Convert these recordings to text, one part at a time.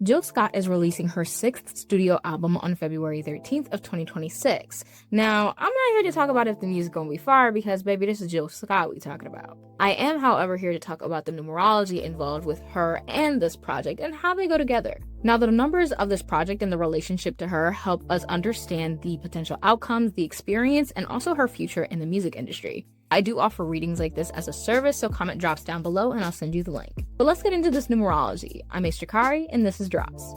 Jill Scott is releasing her 6th studio album on February 13th of 2026. Now, I'm not here to talk about if the music's gonna be fire because, baby, this is Jill Scott we talking about. I am, however, here to talk about the numerology involved with her and this project and how they go together. Now, the numbers of this project and the relationship to her help us understand the potential outcomes, the experience, and also her future in the music industry. I do offer readings like this as a service, so comment drops down below and I'll send you the link. But let's get into this numerology. I'm Jacari, and this is Drops.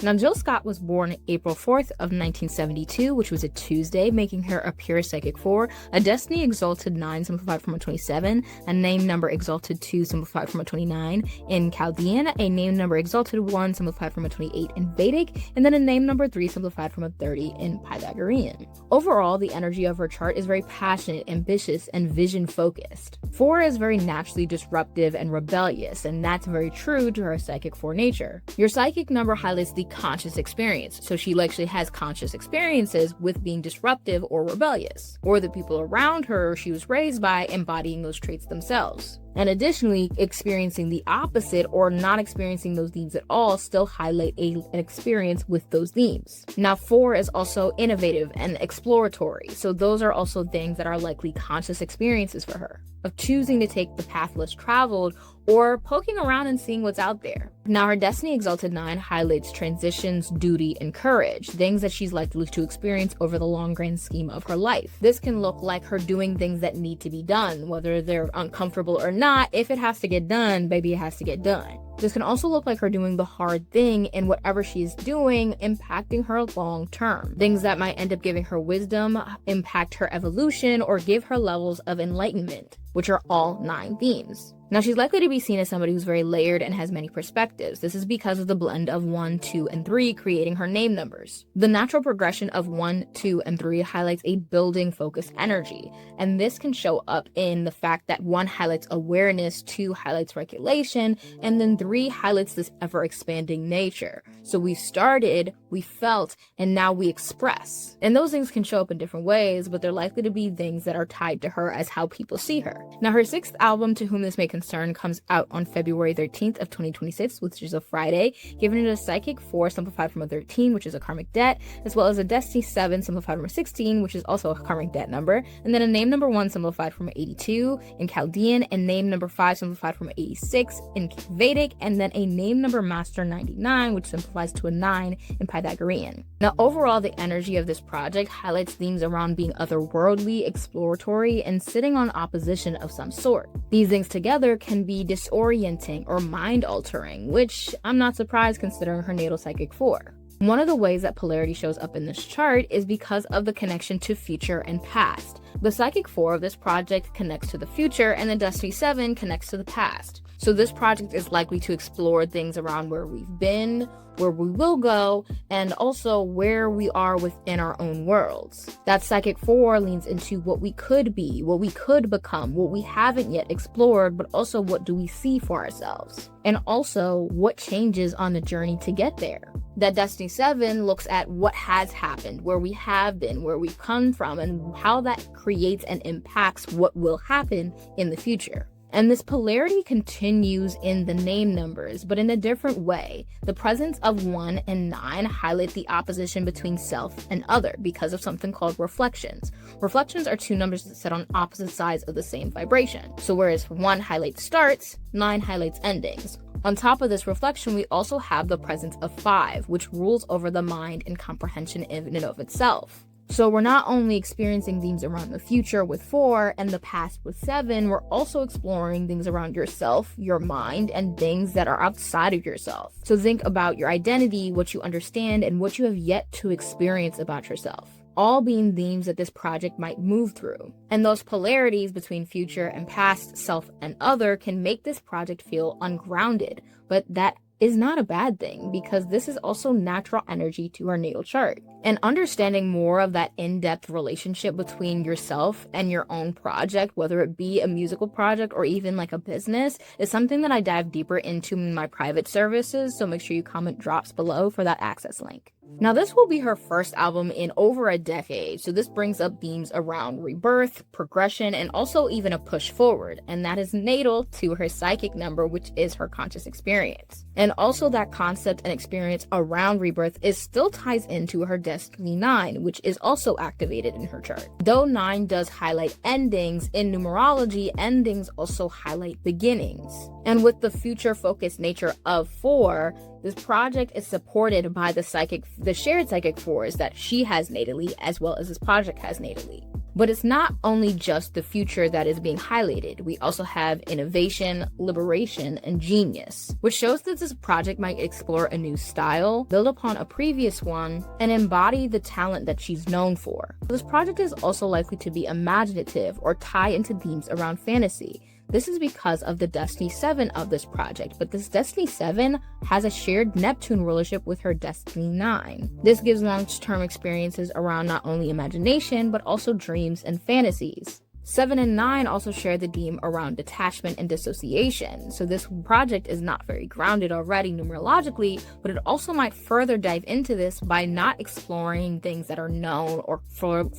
Now, Jill Scott was born April 4th of 1972, which was a Tuesday, making her a pure psychic 4, a destiny exalted 9 simplified from a 27, a name number exalted 2 simplified from a 29 in Chaldean, a name number exalted 1 simplified from a 28 in Vedic, and then a name number 3 simplified from a 30 in Pythagorean. Overall, the energy of her chart is very passionate, ambitious, and vision-focused. 4 is very naturally disruptive and rebellious, and that's very true to her psychic 4 nature. Your psychic number highlights the conscious experience, so she actually has conscious experiences with being disruptive or rebellious, or the people around her she was raised by embodying those traits themselves. And additionally, experiencing the opposite or not experiencing those themes at all still highlight an experience with those themes. Now, 4 is also innovative and exploratory, so those are also things that are likely conscious experiences for her, of choosing to take the path less traveled or poking around and seeing what's out there. Now, her Destiny Exalted 9 highlights transitions, duty, and courage, things that she's likely to experience over the long grand scheme of her life. This can look like her doing things that need to be done, whether they're uncomfortable or not. If it has to get done, baby, it has to get done. This can also look like her doing the hard thing in whatever she's doing, impacting her long term. Things that might end up giving her wisdom, impact her evolution, or give her levels of enlightenment, which are all 9 themes. Now, she's likely to be seen as somebody who's very layered and has many perspectives. This is because of the blend of 1, 2, and 3 creating her name numbers. The natural progression of 1, 2, and 3 highlights a building focused energy, and this can show up in the fact that 1 highlights awareness, 2 highlights regulation, and then 3 highlights this ever-expanding nature. So we started, we felt, and now we express. And those things can show up in different ways, but they're likely to be things that are tied to her as how people see her. Now, her 6th album, To Whom This May Concern, comes out on February 13th of 2026, which is a Friday, giving it a Psychic 4 simplified from a 13, which is a karmic debt, as well as a Destiny 7 simplified from a 16, which is also a karmic debt number, and then a name number 1 simplified from 82 in Chaldean, and name number 5 simplified from 86 in Vedic, and then a name number master 99, which simplifies to a 9 in Pythagorean. Now, overall, the energy of this project highlights themes around being otherworldly, exploratory, and sitting on opposition of some sort. These things together can be disorienting or mind-altering, which I'm not surprised considering her natal Psychic 4. One of the ways that polarity shows up in this chart is because of the connection to future and past. The Psychic 4 of this project connects to the future, and the Destiny 7 connects to the past. So this project is likely to explore things around where we've been, where we will go, and also where we are within our own worlds. That Psychic 4 leans into what we could be, what we could become, what we haven't yet explored, but also what do we see for ourselves, and also what changes on the journey to get there. That Destiny 7 looks at what has happened, where we have been, where we've come from, and how that creates and impacts what will happen in the future. And this polarity continues in the name numbers, but in a different way. The presence of 1 and 9 highlight the opposition between self and other because of something called reflections. Reflections are 2 numbers that sit on opposite sides of the same vibration. So whereas 1 highlights starts, 9 highlights endings. On top of this reflection, we also have the presence of 5, which rules over the mind and comprehension in and of itself. So we're not only experiencing themes around the future with 4 and the past with 7, we're also exploring things around yourself, your mind, and things that are outside of yourself. So think about your identity, what you understand, and what you have yet to experience about yourself, all being themes that this project might move through. And those polarities between future and past, self and other, can make this project feel ungrounded, but that is not a bad thing because this is also natural energy to our natal chart. And understanding more of that in-depth relationship between yourself and your own project, whether it be a musical project or even like a business, is something that I dive deeper into in my private services, so make sure you comment drops below for that access link. Now, this will be her first album in over a decade, so this brings up themes around rebirth, progression, and also even a push forward, and that is natal to her psychic number, which is her conscious experience. And also that concept and experience around rebirth still ties into her Destiny 9, which is also activated in her chart. Though 9 does highlight endings, in numerology, endings also highlight beginnings. And with the future-focused nature of 4, this project is supported by the shared psychic 4s that she has natally, as well as this project has natally. But it's not only just the future that is being highlighted. We also have innovation, liberation, and genius, which shows that this project might explore a new style, build upon a previous one, and embody the talent that she's known for. This project is also likely to be imaginative or tie into themes around fantasy. This is because of the Destiny 7 of this project, but this Destiny 7 has a shared Neptune rulership with her Destiny 9. This gives long-term experiences around not only imagination, but also dreams and fantasies. 7 and 9 also share the theme around detachment and dissociation, so this project is not very grounded already numerologically, but it also might further dive into this by not exploring things that are known or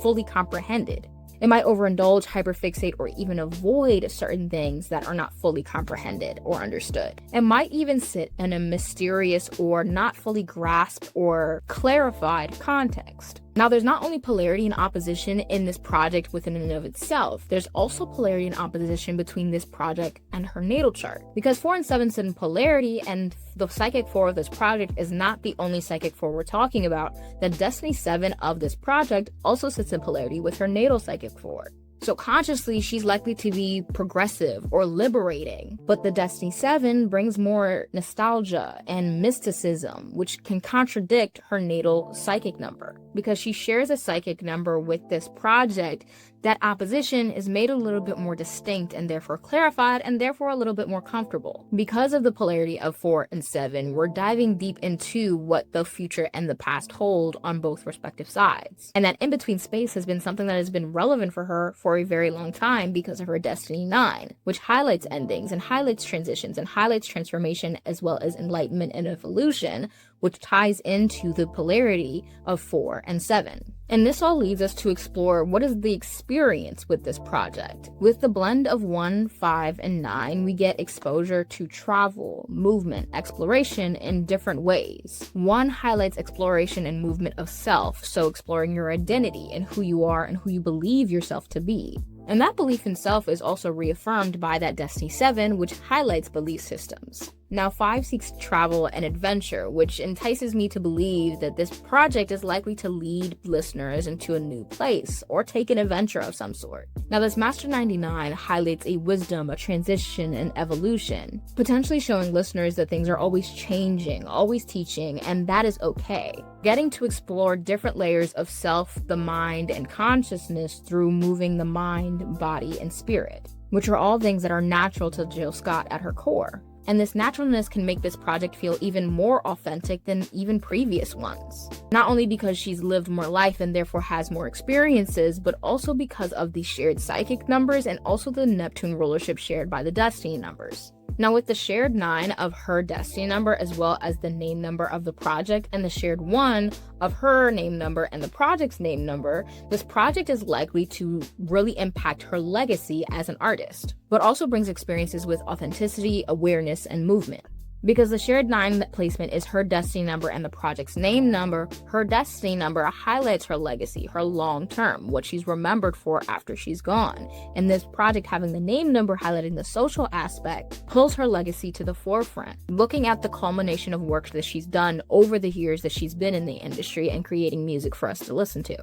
fully comprehended. It might overindulge, hyperfixate, or even avoid certain things that are not fully comprehended or understood. It might even sit in a mysterious or not fully grasped or clarified context. Now, there's not only polarity and opposition in this project within and of itself, there's also polarity and opposition between this project and her natal chart. Because 4 and 7 sit in polarity, and the psychic 4 of this project is not the only psychic 4 we're talking about. The Destiny 7 of this project also sits in polarity with her natal psychic 4. So consciously, she's likely to be progressive or liberating, but the Destiny 7 brings more nostalgia and mysticism, which can contradict her natal psychic number. Because she shares a psychic number with this project, that opposition is made a little bit more distinct and therefore clarified and therefore a little bit more comfortable. Because of the polarity of 4 and 7, we're diving deep into what the future and the past hold on both respective sides. And that in-between space has been something that has been relevant for her for a very long time because of her Destiny 9, which highlights endings and highlights transitions and highlights transformation as well as enlightenment and evolution, which ties into the polarity of 4 and 7. And this all leads us to explore what is the experience with this project. With the blend of 1, 5, and 9, we get exposure to travel, movement, exploration in different ways. 1 highlights exploration and movement of self, so exploring your identity and who you are and who you believe yourself to be. And that belief in self is also reaffirmed by that Destiny 7, which highlights belief systems. Now, 5 seeks travel and adventure, which entices me to believe that this project is likely to lead listeners into a new place or take an adventure of some sort. Now, this Master 99 highlights a wisdom, a transition, and evolution, potentially showing listeners that things are always changing, always teaching, and that is okay. Getting to explore different layers of self, the mind, and consciousness through moving the mind, body, and spirit, which are all things that are natural to Jill Scott at her core. And this naturalness can make this project feel even more authentic than even previous ones. Not only because she's lived more life and therefore has more experiences, but also because of the shared psychic numbers and also the Neptune rulership shared by the Destiny numbers. Now, with the shared 9 of her Destiny number as well as the name number of the project and the shared 1 of her name number and the project's name number, this project is likely to really impact her legacy as an artist, but also brings experiences with authenticity, awareness, and movement. Because the shared 9 placement is her Destiny number and the project's name number, her Destiny number highlights her legacy, her long term, what she's remembered for after she's gone. And this project having the name number highlighting the social aspect pulls her legacy to the forefront, looking at the culmination of work that she's done over the years that she's been in the industry and creating music for us to listen to.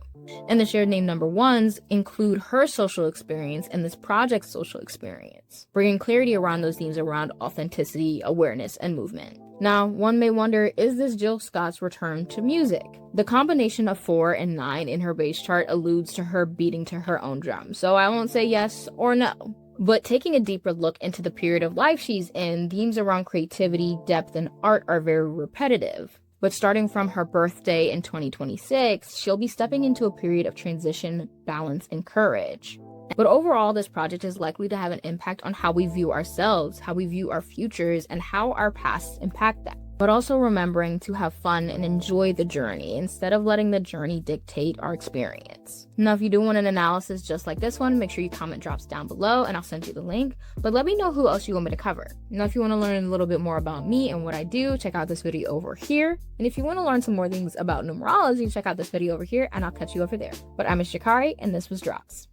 And the shared name number 1s include her social experience and this project's social experience, bringing clarity around those themes around authenticity, awareness, and movement. Now, one may wonder, is this Jill Scott's return to music? The combination of 4 and 9 in her base chart alludes to her beating to her own drum, so I won't say yes or no. But taking a deeper look into the period of life she's in, themes around creativity, depth, and art are very repetitive. But starting from her birthday in 2026, she'll be stepping into a period of transition, balance, and courage. But overall, this project is likely to have an impact on how we view ourselves, how we view our futures, and how our pasts impact that. but also remembering to have fun and enjoy the journey instead of letting the journey dictate our experience. Now, if you do want an analysis just like this one, make sure you comment drops down below and I'll send you the link. But let me know who else you want me to cover. Now, if you want to learn a little bit more about me and what I do, check out this video over here. And if you want to learn some more things about numerology, check out this video over here and I'll catch you over there. But I'm Jacari and this was Drops.